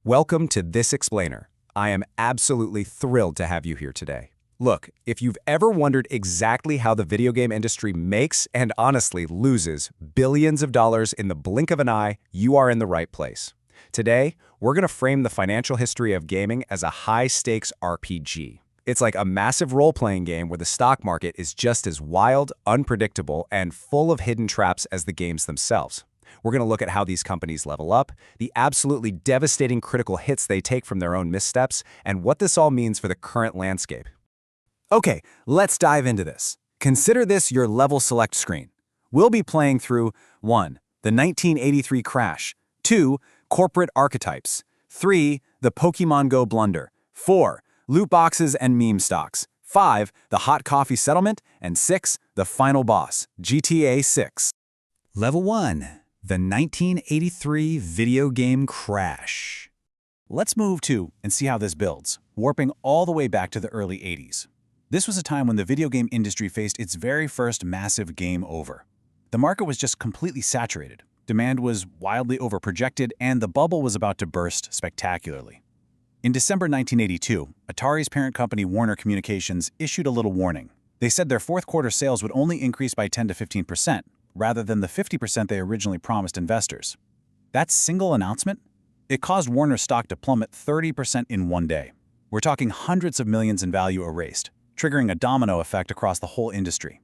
Welcome to This Explainer. I am absolutely thrilled to have you here today. Look, if you've ever wondered exactly how the video game industry makes and honestly loses billions of dollars in the blink of an eye, you are in the right place. Today, we're going to frame the financial history of gaming as a high-stakes RPG. It's like a massive role-playing game where the stock market is just as wild, unpredictable, and full of hidden traps as the games themselves. We're going to look at how these companies level up, the absolutely devastating critical hits they take from their own missteps, and what this all means for the current landscape. Okay, let's dive into this. Consider this your level select screen. We'll be playing through 1. The 1983 crash, 2. Corporate archetypes, 3. The Pokemon Go blunder, 4. Loot boxes and meme stocks, 5. The hot coffee settlement, and 6. The final boss, GTA 6. Level 1. The 1983 video game crash. Let's move to and see how this builds, warping all the way back to the early 80s. This was a time when the video game industry faced its very first massive game over. The market was just completely saturated, demand was wildly overprojected, and the bubble was about to burst spectacularly. In December 1982, Atari's parent company Warner Communications issued a little warning. They said their fourth quarter sales would only increase by 10 to 15%, rather than the 50% they originally promised investors. That single announcement? It caused Warner's stock to plummet 30% in one day. We're talking hundreds of millions in value erased, triggering a domino effect across the whole industry.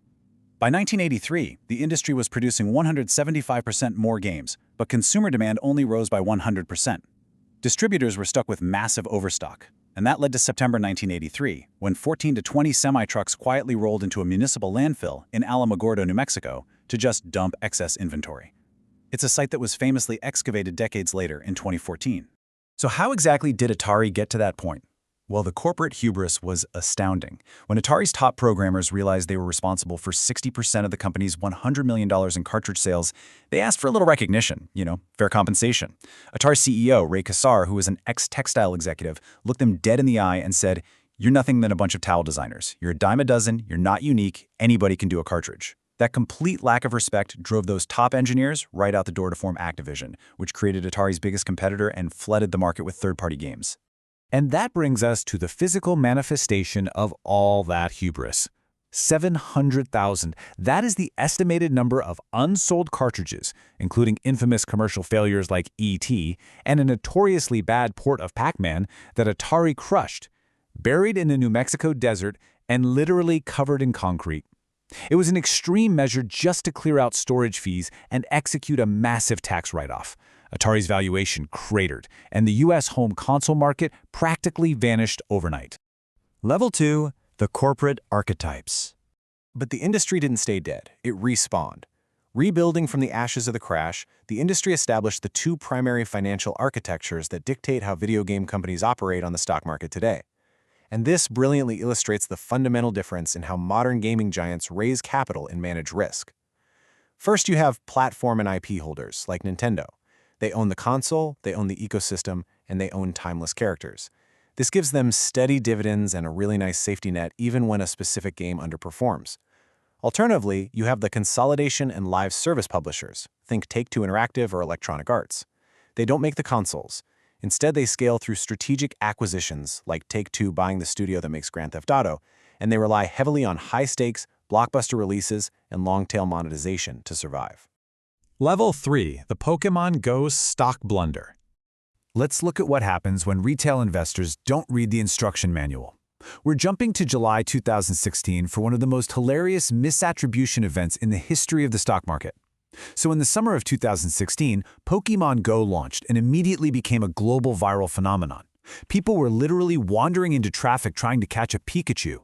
By 1983, the industry was producing 175% more games, but consumer demand only rose by 100%. Distributors were stuck with massive overstock, and that led to September 1983, when 14 to 20 semi-trucks quietly rolled into a municipal landfill in Alamogordo, New Mexico, to just dump excess inventory. It's a site that was famously excavated decades later in 2014. So how exactly did Atari get to that point? Well, the corporate hubris was astounding. When Atari's top programmers realized they were responsible for 60% of the company's $100 million in cartridge sales, they asked for a little recognition, fair compensation. Atari CEO Ray Kassar, who was an ex-textile executive, looked them dead in the eye and said, "You're nothing than a bunch of towel designers. You're a dime a dozen, you're not unique, anybody can do a cartridge." That complete lack of respect drove those top engineers right out the door to form Activision, which created Atari's biggest competitor and flooded the market with third-party games. And that brings us to the physical manifestation of all that hubris. 700,000. That is the estimated number of unsold cartridges, including infamous commercial failures like E.T. and a notoriously bad port of Pac-Man that Atari crushed, buried in the New Mexico desert and literally covered in concrete. It was an extreme measure just to clear out storage fees and execute a massive tax write-off. Atari's valuation cratered, and the U.S. home console market practically vanished overnight. Level 2. The corporate archetypes. But the industry didn't stay dead. It respawned. Rebuilding from the ashes of the crash, the industry established the two primary financial architectures that dictate how video game companies operate on the stock market today. And this brilliantly illustrates the fundamental difference in how modern gaming giants raise capital and manage risk. First, you have platform and IP holders, like Nintendo. They own the console, they own the ecosystem, and they own timeless characters. This gives them steady dividends and a really nice safety net even when a specific game underperforms. Alternatively, you have the consolidation and live service publishers. Think Take-Two Interactive or Electronic Arts. They don't make the consoles. Instead, they scale through strategic acquisitions, like Take-Two buying the studio that makes Grand Theft Auto, and they rely heavily on high-stakes, blockbuster releases, and long-tail monetization to survive. Level 3. The Pokemon Go stock blunder. Let's look at what happens when retail investors don't read the instruction manual. We're jumping to July 2016 for one of the most hilarious misattribution events in the history of the stock market. So in the summer of 2016, Pokemon Go launched and immediately became a global viral phenomenon. People were literally wandering into traffic trying to catch a Pikachu.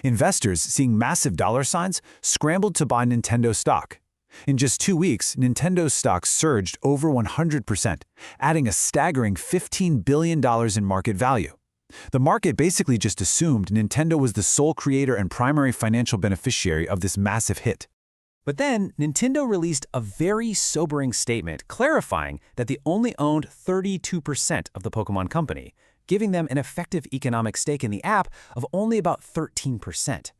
Investors, seeing massive dollar signs, scrambled to buy Nintendo stock. In just 2 weeks, Nintendo's stock surged over 100%, adding a staggering $15 billion in market value. The market basically just assumed Nintendo was the sole creator and primary financial beneficiary of this massive hit. But then, Nintendo released a very sobering statement clarifying that they only owned 32% of the Pokemon Company, giving them an effective economic stake in the app of only about 13%.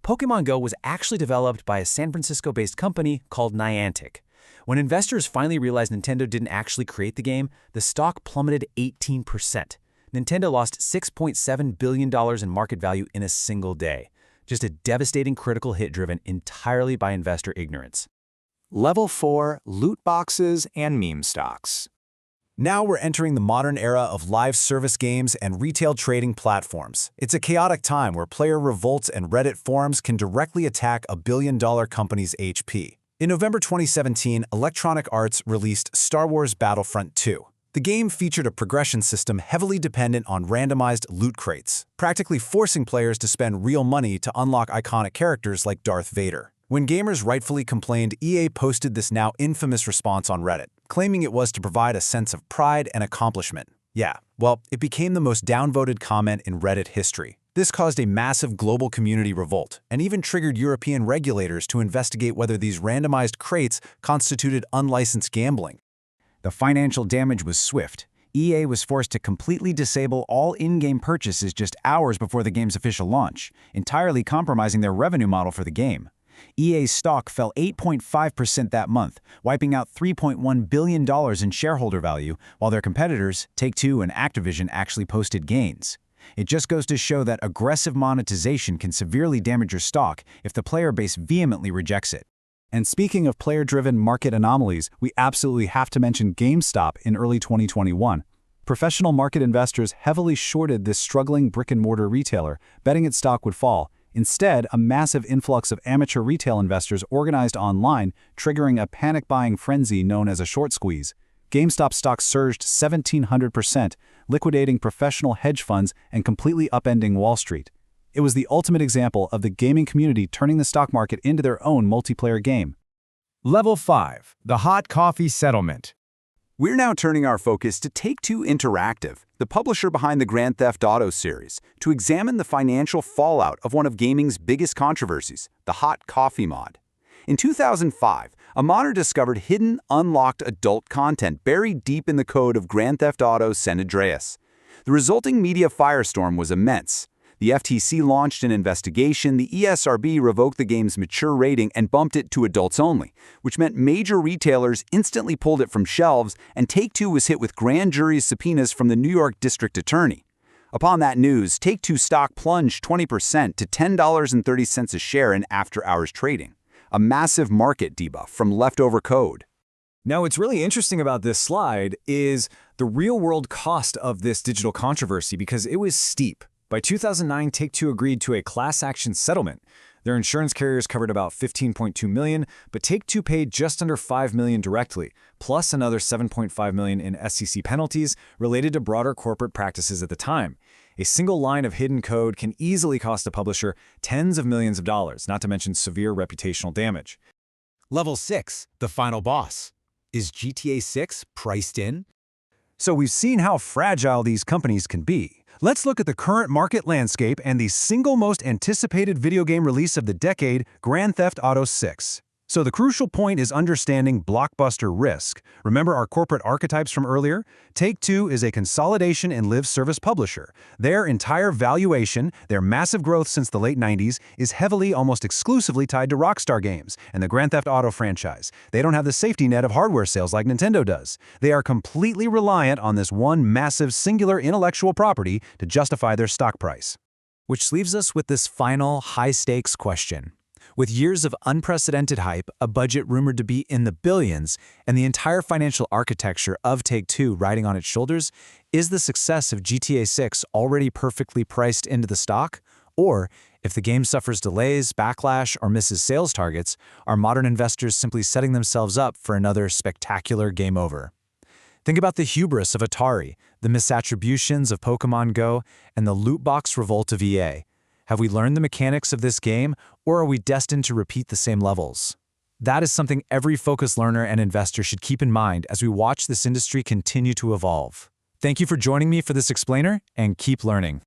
Pokemon Go was actually developed by a San Francisco-based company called Niantic. When investors finally realized Nintendo didn't actually create the game, the stock plummeted 18%. Nintendo lost $6.7 billion in market value in a single day. Just a devastating critical hit driven entirely by investor ignorance. Level 4, loot boxes and meme stocks. Now we're entering the modern era of live service games and retail trading platforms. It's a chaotic time where player revolts and Reddit forums can directly attack a billion-dollar company's HP. In November 2017, Electronic Arts released Star Wars Battlefront 2. The game featured a progression system heavily dependent on randomized loot crates, practically forcing players to spend real money to unlock iconic characters like Darth Vader. When gamers rightfully complained, EA posted this now infamous response on Reddit, claiming it was to provide a sense of pride and accomplishment. Yeah, well, it became the most downvoted comment in Reddit history. This caused a massive global community revolt, and even triggered European regulators to investigate whether these randomized crates constituted unlicensed gambling. The financial damage was swift. EA was forced to completely disable all in-game purchases just hours before the game's official launch, entirely compromising their revenue model for the game. EA's stock fell 8.5% that month, wiping out $3.1 billion in shareholder value, while their competitors, Take-Two and Activision, actually posted gains. It just goes to show that aggressive monetization can severely damage your stock if the player base vehemently rejects it. And speaking of player-driven market anomalies, we absolutely have to mention GameStop in early 2021. Professional market investors heavily shorted this struggling brick-and-mortar retailer, betting its stock would fall. Instead, a massive influx of amateur retail investors organized online, triggering a panic-buying frenzy known as a short squeeze. GameStop stock surged 1,700%, liquidating professional hedge funds and completely upending Wall Street. It was the ultimate example of the gaming community turning the stock market into their own multiplayer game. Level 5, the hot coffee settlement. We're now turning our focus to Take-Two Interactive, the publisher behind the Grand Theft Auto series, to examine the financial fallout of one of gaming's biggest controversies, the hot coffee mod. In 2005, a modder discovered hidden, unlocked adult content buried deep in the code of Grand Theft Auto San Andreas. The resulting media firestorm was immense. The FTC launched an investigation, the ESRB revoked the game's mature rating and bumped it to adults only, which meant major retailers instantly pulled it from shelves, and Take-Two was hit with grand jury subpoenas from the New York District Attorney. Upon that news, Take-Two stock plunged 20% to $10.30 a share in after-hours trading, a massive market debuff from leftover code. Now, what's really interesting about this slide is the real-world cost of this digital controversy, because it was steep. By 2009, Take-Two agreed to a class action settlement. Their insurance carriers covered about $15.2 million, but Take-Two paid just under $5 million directly, plus another $7.5 million in SEC penalties related to broader corporate practices at the time. A single line of hidden code can easily cost a publisher tens of millions of dollars, not to mention severe reputational damage. Level 6, the final boss. Is GTA 6 priced in? So we've seen how fragile these companies can be. Let's look at the current market landscape and the single most anticipated video game release of the decade, Grand Theft Auto 6. So the crucial point is understanding blockbuster risk. Remember our corporate archetypes from earlier? Take-Two is a consolidation and live service publisher. Their entire valuation, their massive growth since the late 90s, is heavily, almost exclusively tied to Rockstar Games and the Grand Theft Auto franchise. They don't have the safety net of hardware sales like Nintendo does. They are completely reliant on this one massive singular intellectual property to justify their stock price. Which leaves us with this final high-stakes question. With years of unprecedented hype, a budget rumored to be in the billions, and the entire financial architecture of Take-Two riding on its shoulders, is the success of GTA 6 already perfectly priced into the stock? Or, if the game suffers delays, backlash, or misses sales targets, are modern investors simply setting themselves up for another spectacular game over? Think about the hubris of Atari, the misattributions of Pokémon Go, and the loot box revolt of EA. Have we learned the mechanics of this game, or are we destined to repeat the same levels? That is something every focused learner and investor should keep in mind as we watch this industry continue to evolve. Thank you for joining me for this explainer, and keep learning.